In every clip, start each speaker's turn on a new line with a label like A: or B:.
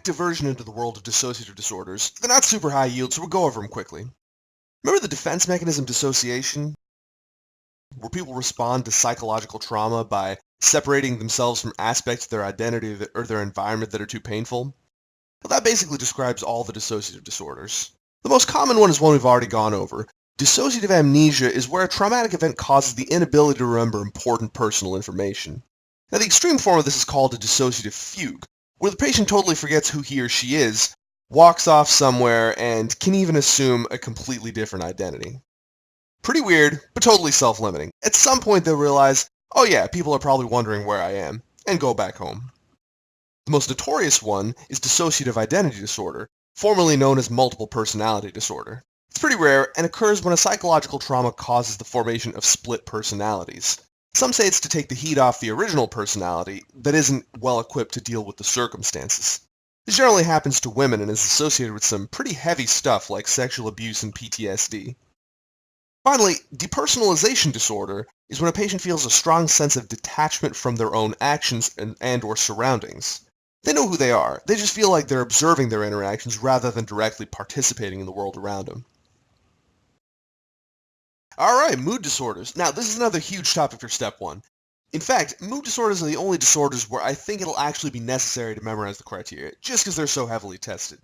A: quick diversion into the world of dissociative disorders. They're not super high yield, so we'll go over them quickly. Remember the defense mechanism dissociation, where people respond to psychological trauma by separating themselves from aspects of their identity or their environment that are too painful? Well, that basically describes all the dissociative disorders. The most common one is one we've already gone over. Dissociative amnesia is where a traumatic event causes the inability to remember important personal information. Now, the extreme form of this is called a dissociative fugue, where the patient totally forgets who he or she is, walks off somewhere, and can even assume a completely different identity. Pretty weird, but totally self-limiting. At some point they'll realize, oh yeah, people are probably wondering where I am, and go back home. The most notorious one is dissociative identity disorder, formerly known as multiple personality disorder. It's pretty rare and occurs when a psychological trauma causes the formation of split personalities. Some say it's to take the heat off the original personality that isn't well equipped to deal with the circumstances. This generally happens to women and is associated with some pretty heavy stuff like sexual abuse and PTSD. Finally, depersonalization disorder is when a patient feels a strong sense of detachment from their own actions and/or surroundings. They know who they are, they just feel like they're observing their interactions rather than directly participating in the world around them. Alright, mood disorders. Now, this is another huge topic for step 1. In fact, mood disorders are the only disorders where I think it'll actually be necessary to memorize the criteria, just because they're so heavily tested.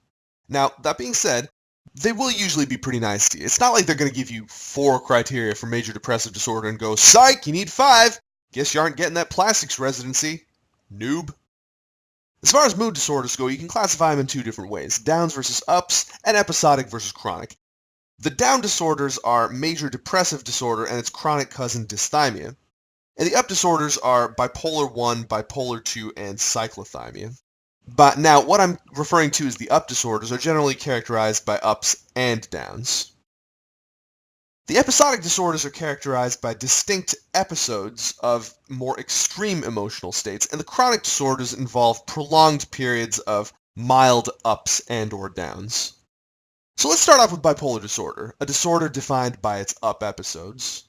A: Now, that being said, they will usually be pretty nice to you. It's not like they're going to give you 4 criteria for major depressive disorder and go, psych, you need 5! Guess you aren't getting that plastics residency. Noob. As far as mood disorders go, you can classify them in 2 different ways, downs versus ups, and episodic versus chronic. The down disorders are major depressive disorder and its chronic cousin dysthymia. And the up disorders are bipolar 1, bipolar 2, and cyclothymia. But now, what I'm referring to as the up disorders are generally characterized by ups and downs. The episodic disorders are characterized by distinct episodes of more extreme emotional states, and the chronic disorders involve prolonged periods of mild ups and/or downs. So let's start off with bipolar disorder, a disorder defined by its up episodes.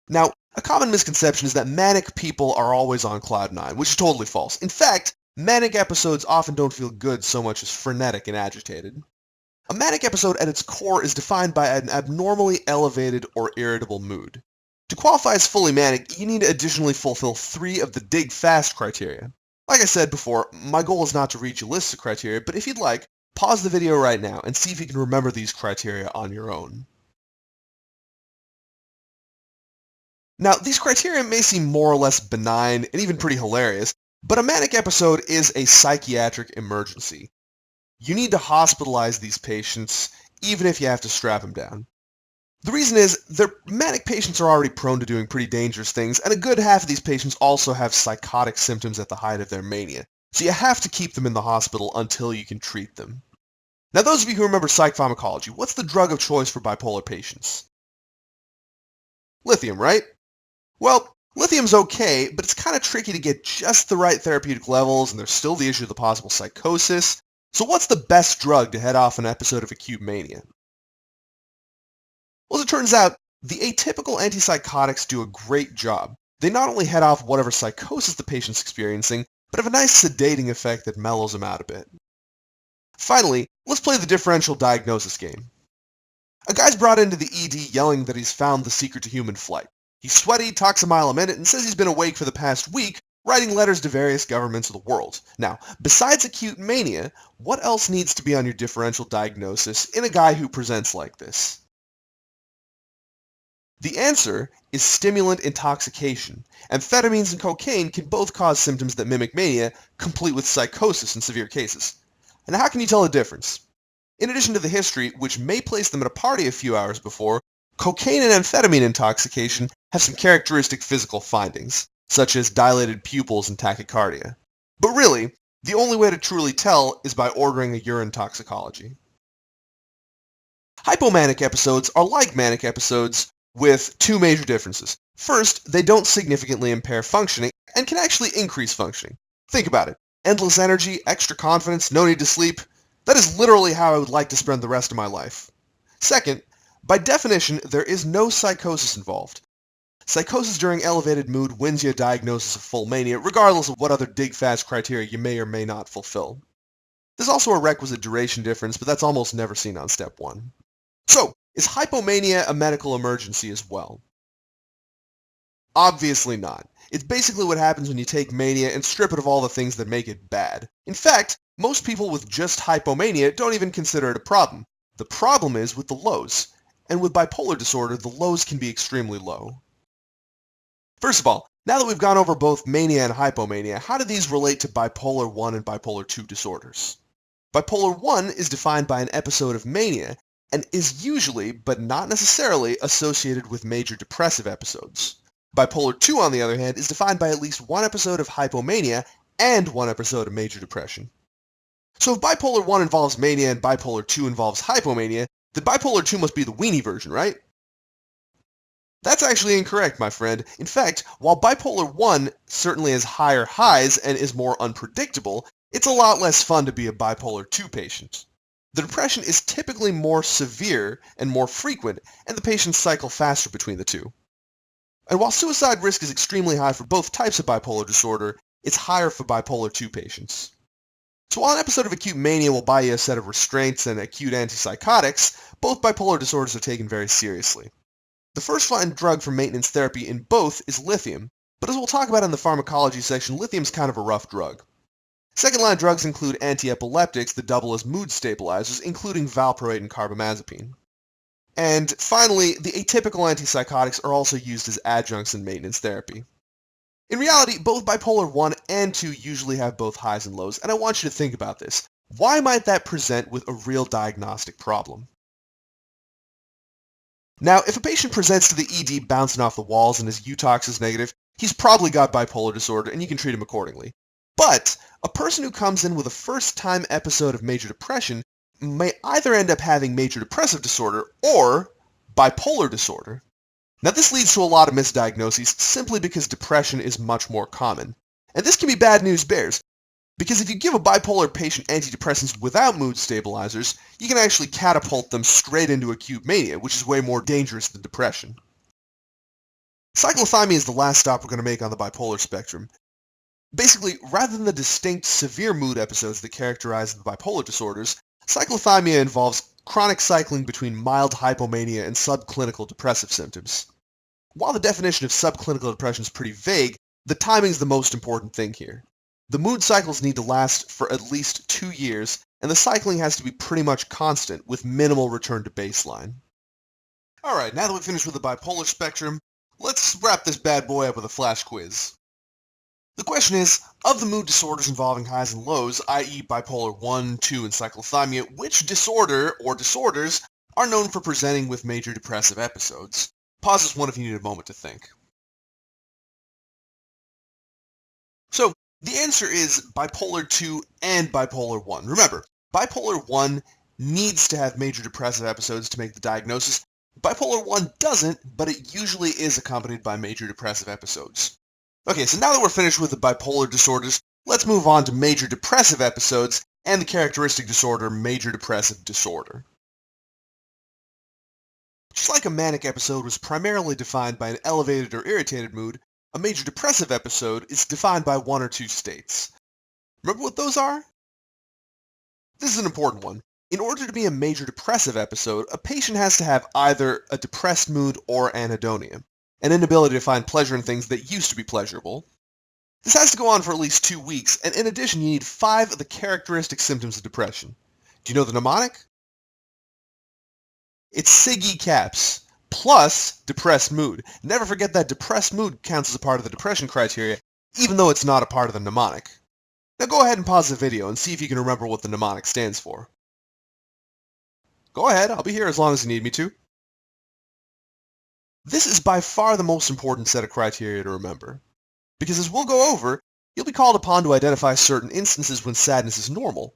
A: Now, a common misconception is that manic people are always on cloud 9, which is totally false. In fact, manic episodes often don't feel good so much as frenetic and agitated. A manic episode at its core is defined by an abnormally elevated or irritable mood. To qualify as fully manic, you need to additionally fulfill 3 of the dig fast criteria. Like I said before, my goal is not to read you lists of criteria, but if you'd like, pause the video right now and see if you can remember these criteria on your own. Now, these criteria may seem more or less benign and even pretty hilarious, but a manic episode is a psychiatric emergency. You need to hospitalize these patients, even if you have to strap them down. The reason is, manic patients are already prone to doing pretty dangerous things, and a good half of these patients also have psychotic symptoms at the height of their mania, so you have to keep them in the hospital until you can treat them. Now, those of you who remember psych pharmacology, what's the drug of choice for bipolar patients? Lithium, right? Well, lithium's okay, but it's kind of tricky to get just the right therapeutic levels, and there's still the issue of the possible psychosis. So what's the best drug to head off an episode of acute mania? Well, as it turns out, the atypical antipsychotics do a great job. They not only head off whatever psychosis the patient's experiencing, but have a nice sedating effect that mellows them out a bit. Finally, let's play the differential diagnosis game. A guy's brought into the ED yelling that he's found the secret to human flight. He's sweaty, talks a mile a minute, and says he's been awake for the past week, writing letters to various governments of the world. Now, besides acute mania, what else needs to be on your differential diagnosis in a guy who presents like this? The answer is stimulant intoxication. Amphetamines and cocaine can both cause symptoms that mimic mania, complete with psychosis in severe cases. And how can you tell the difference? In addition to the history, which may place them at a party a few hours before, cocaine and amphetamine intoxication have some characteristic physical findings, such as dilated pupils and tachycardia. But really, the only way to truly tell is by ordering a urine toxicology. Hypomanic episodes are like manic episodes with 2 major differences. First, they don't significantly impair functioning and can actually increase functioning. Think about it. Endless energy, extra confidence, no need to sleep. That is literally how I would like to spend the rest of my life. Second, by definition, there is no psychosis involved. Psychosis during elevated mood wins you a diagnosis of full mania, regardless of what other dig fast criteria you may or may not fulfill. There's also a requisite duration difference, but that's almost never seen on step 1. So, is hypomania a medical emergency as well? Obviously not. It's basically what happens when you take mania and strip it of all the things that make it bad. In fact, most people with just hypomania don't even consider it a problem. The problem is with the lows. And with bipolar disorder, the lows can be extremely low. First of all, now that we've gone over both mania and hypomania, how do these relate to bipolar 1 and bipolar 2 disorders? Bipolar 1 is defined by an episode of mania and is usually, but not necessarily, associated with major depressive episodes. Bipolar 2, on the other hand, is defined by at least one episode of hypomania and one episode of major depression. So if bipolar 1 involves mania and bipolar 2 involves hypomania, then bipolar 2 must be the weenie version, right? That's actually incorrect, my friend. In fact, while bipolar 1 certainly has higher highs and is more unpredictable, it's a lot less fun to be a bipolar 2 patient. The depression is typically more severe and more frequent, and the patients cycle faster between the two. And while suicide risk is extremely high for both types of bipolar disorder, it's higher for bipolar 2 patients. So while an episode of acute mania will buy you a set of restraints and acute antipsychotics, both bipolar disorders are taken very seriously. The first-line drug for maintenance therapy in both is lithium, but as we'll talk about in the pharmacology section, lithium's kind of a rough drug. Second-line drugs include antiepileptics that double as mood stabilizers, including valproate and carbamazepine. And finally, the atypical antipsychotics are also used as adjuncts in maintenance therapy. In reality, both bipolar 1 and 2 usually have both highs and lows, and I want you to think about this. Why might that present with a real diagnostic problem? Now, if a patient presents to the ED bouncing off the walls and his Eutox is negative, he's probably got bipolar disorder and you can treat him accordingly. But a person who comes in with a first-time episode of major depression may either end up having major depressive disorder or bipolar disorder. Now this leads to a lot of misdiagnoses simply because depression is much more common. And this can be bad news bears, because if you give a bipolar patient antidepressants without mood stabilizers, you can actually catapult them straight into acute mania, which is way more dangerous than depression. Cyclothymia is the last stop we're going to make on the bipolar spectrum. Basically, rather than the distinct severe mood episodes that characterize the bipolar disorders, cyclothymia involves chronic cycling between mild hypomania and subclinical depressive symptoms. While the definition of subclinical depression is pretty vague, the timing is the most important thing here. The mood cycles need to last for at least 2 years, and the cycling has to be pretty much constant, with minimal return to baseline. Alright, now that we've finished with the bipolar spectrum, let's wrap this bad boy up with a flash quiz. The question is, of the mood disorders involving highs and lows, i.e. bipolar 1, 2, and cyclothymia, which disorder or disorders are known for presenting with major depressive episodes? Pause this one if you need a moment to think. So, the answer is bipolar 2 and bipolar 1. Remember, bipolar 1 needs to have major depressive episodes to make the diagnosis. Bipolar 1 doesn't, but it usually is accompanied by major depressive episodes. Okay, so now that we're finished with the bipolar disorders, let's move on to major depressive episodes and the characteristic disorder major depressive disorder. Just like a manic episode was primarily defined by an elevated or irritated mood, a major depressive episode is defined by one or two states. Remember what those are? This is an important one. In order to be a major depressive episode, a patient has to have either a depressed mood or anhedonia, an inability to find pleasure in things that used to be pleasurable. This has to go on for at least 2 weeks, and in addition you need 5 of the characteristic symptoms of depression. Do you know the mnemonic? It's SIGE CAPS, plus depressed mood. Never forget that depressed mood counts as a part of the depression criteria, even though it's not a part of the mnemonic. Now go ahead and pause the video and see if you can remember what the mnemonic stands for. Go ahead, I'll be here as long as you need me to. This is by far the most important set of criteria to remember, because as we'll go over, you'll be called upon to identify certain instances when sadness is normal.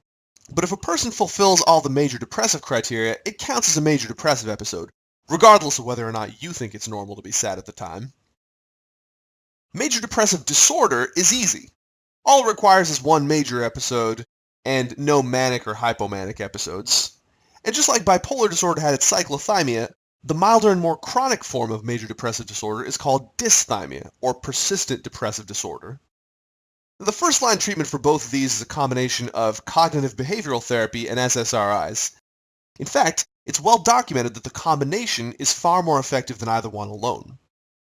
A: But if a person fulfills all the major depressive criteria, it counts as a major depressive episode, regardless of whether or not you think it's normal to be sad at the time. Major depressive disorder is easy. All it requires is one major episode and no manic or hypomanic episodes. And just like bipolar disorder had its cyclothymia, the milder and more chronic form of major depressive disorder is called dysthymia, or persistent depressive disorder. The first-line treatment for both of these is a combination of cognitive behavioral therapy and SSRIs. In fact, it's well documented that the combination is far more effective than either one alone.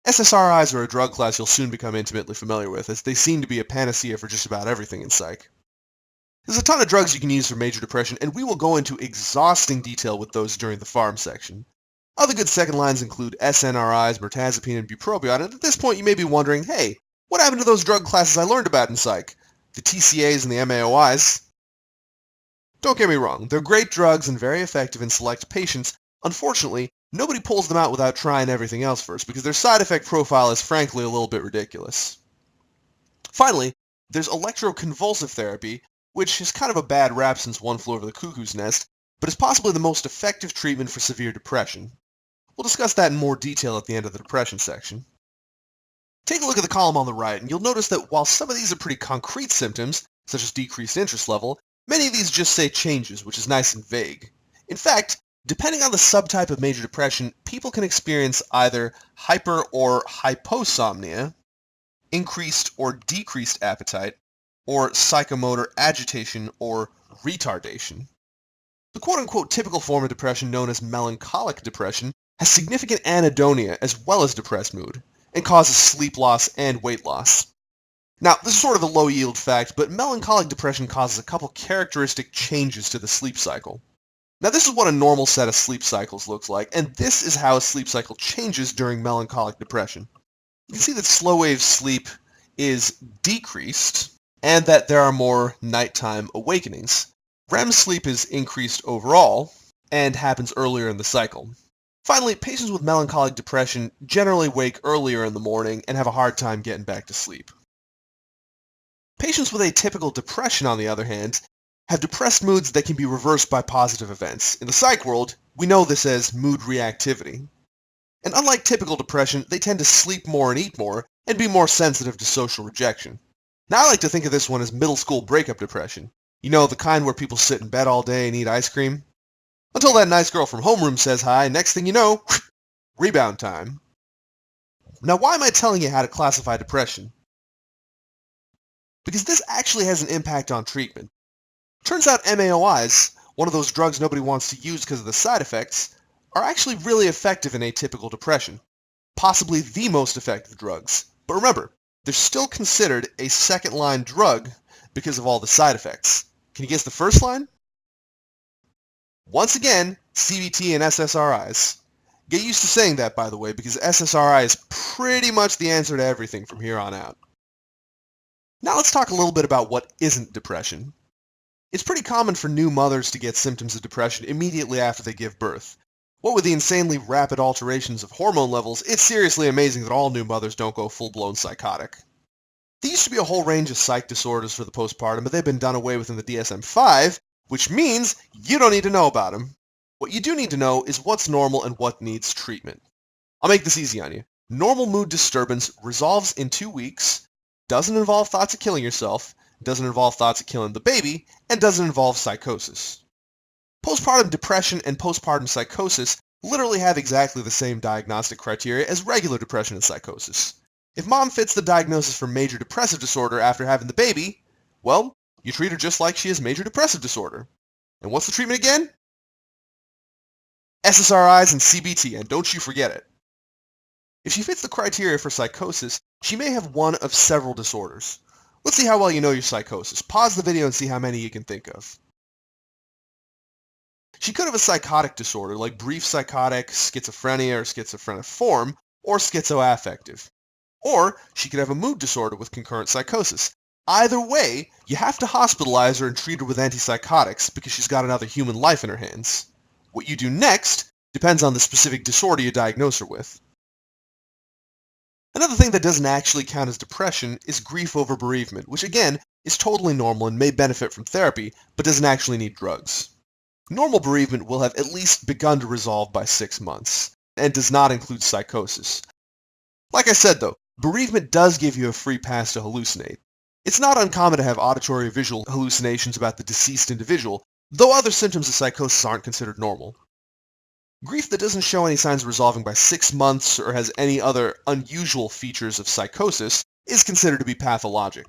A: SSRIs are a drug class you'll soon become intimately familiar with, as they seem to be a panacea for just about everything in psych. There's a ton of drugs you can use for major depression, and we will go into exhausting detail with those during the pharm section. Other good second lines include SNRIs, mirtazapine, and bupropion, and at this point you may be wondering, hey, what happened to those drug classes I learned about in psych? The TCAs and the MAOIs? Don't get me wrong, they're great drugs and very effective in select patients. Unfortunately, nobody pulls them out without trying everything else first, because their side effect profile is frankly a little bit ridiculous. Finally, there's electroconvulsive therapy, which is kind of a bad rap since One Flew Over the Cuckoo's Nest, but is possibly the most effective treatment for severe depression. We'll discuss that in more detail at the end of the depression section. Take a look at the column on the right, and you'll notice that while some of these are pretty concrete symptoms, such as decreased interest level, many of these just say changes, which is nice and vague. In fact, depending on the subtype of major depression, people can experience either hyper or hyposomnia, increased or decreased appetite, or psychomotor agitation or retardation. The quote-unquote typical form of depression known as melancholic depression has significant anhedonia as well as depressed mood, and causes sleep loss and weight loss. Now, this is sort of a low-yield fact, but melancholic depression causes a couple characteristic changes to the sleep cycle. Now, this is what a normal set of sleep cycles looks like, and this is how a sleep cycle changes during melancholic depression. You can see that slow-wave sleep is decreased, and that there are more nighttime awakenings. REM sleep is increased overall, and happens earlier in the cycle. Finally, patients with melancholic depression generally wake earlier in the morning and have a hard time getting back to sleep. Patients with atypical depression, on the other hand, have depressed moods that can be reversed by positive events. In the psych world, we know this as mood reactivity. And unlike typical depression, they tend to sleep more and eat more, and be more sensitive to social rejection. Now I like to think of this one as middle school breakup depression. You know, the kind where people sit in bed all day and eat ice cream? Until that nice girl from homeroom says hi, next thing you know, rebound time. Now why am I telling you how to classify depression? Because this actually has an impact on treatment. Turns out MAOIs, one of those drugs nobody wants to use because of the side effects, are actually really effective in atypical depression. Possibly the most effective drugs. But remember, they're still considered a second-line drug because of all the side effects. Can you guess the first line? Once again, CBT and SSRIs. Get used to saying that, by the way, because SSRI is pretty much the answer to everything from here on out. Now let's talk a little bit about what isn't depression. It's pretty common for new mothers to get symptoms of depression immediately after they give birth. What with the insanely rapid alterations of hormone levels, it's seriously amazing that all new mothers don't go full-blown psychotic. There used to be a whole range of psych disorders for the postpartum, but they've been done away with in the DSM-5, which means you don't need to know about them. What you do need to know is what's normal and what needs treatment. I'll make this easy on you. Normal mood disturbance resolves in 2 weeks, doesn't involve thoughts of killing yourself, doesn't involve thoughts of killing the baby, and doesn't involve psychosis. Postpartum depression and postpartum psychosis literally have exactly the same diagnostic criteria as regular depression and psychosis. If mom fits the diagnosis for major depressive disorder after having the baby, well, you treat her just like she has major depressive disorder. And what's the treatment again? SSRIs and CBT, and don't you forget it. If she fits the criteria for psychosis, she may have one of several disorders. Let's see how well you know your psychosis. Pause the video and see how many you can think of. She could have a psychotic disorder like brief psychotic, schizophrenia or schizophreniform, or schizoaffective. Or she could have a mood disorder with concurrent psychosis. Either way, you have to hospitalize her and treat her with antipsychotics because she's got another human life in her hands. What you do next depends on the specific disorder you diagnose her with. Another thing that doesn't actually count as depression is grief over bereavement, which again is totally normal and may benefit from therapy, but doesn't actually need drugs. Normal bereavement will have at least begun to resolve by 6 months, and does not include psychosis. Like I said though, bereavement does give you a free pass to hallucinate. It's not uncommon to have auditory or visual hallucinations about the deceased individual, though other symptoms of psychosis aren't considered normal. Grief that doesn't show any signs of resolving by 6 months or has any other unusual features of psychosis is considered to be pathologic.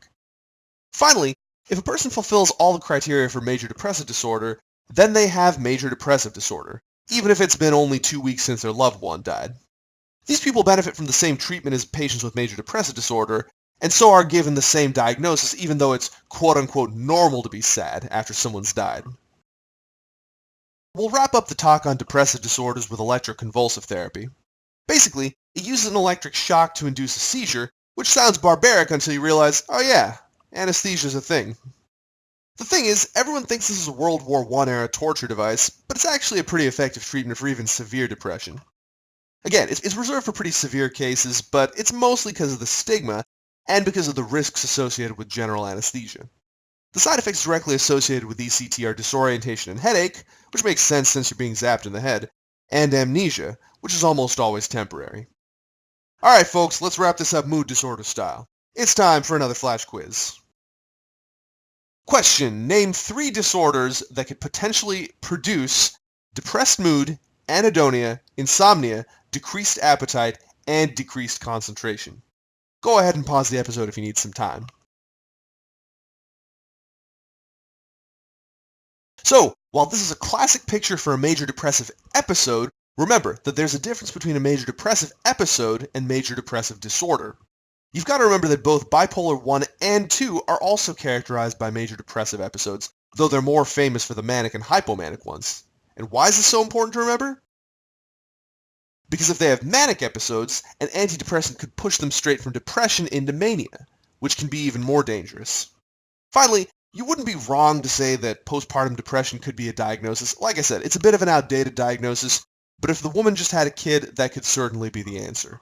A: Finally, if a person fulfills all the criteria for major depressive disorder, then they have major depressive disorder, even if it's been only 2 weeks since their loved one died. These people benefit from the same treatment as patients with major depressive disorder, and so are given the same diagnosis even though it's quote-unquote normal to be sad after someone's died. We'll wrap up the talk on depressive disorders with electroconvulsive therapy. Basically, it uses an electric shock to induce a seizure, which sounds barbaric until you realize, oh yeah, anesthesia's a thing. The thing is, everyone thinks this is a World War I era torture device, but it's actually a pretty effective treatment for even severe depression. Again, it's reserved for pretty severe cases, but it's mostly because of the stigma and because of the risks associated with general anesthesia. The side effects directly associated with ECT are disorientation and headache, which makes sense since you're being zapped in the head, and amnesia, which is almost always temporary. Alright folks, let's wrap this up mood disorder style. It's time for another flash quiz. Question: name 3 disorders that could potentially produce depressed mood, anhedonia, insomnia, decreased appetite, and decreased concentration. Go ahead and pause the episode if you need some time. So, while this is a classic picture for a major depressive episode, remember that there's a difference between a major depressive episode and major depressive disorder. You've got to remember that both bipolar 1 and 2 are also characterized by major depressive episodes, though they're more famous for the manic and hypomanic ones. And why is this so important to remember? Because if they have manic episodes, an antidepressant could push them straight from depression into mania, which can be even more dangerous. Finally, you wouldn't be wrong to say that postpartum depression could be a diagnosis. Like I said, it's a bit of an outdated diagnosis, but if the woman just had a kid, that could certainly be the answer.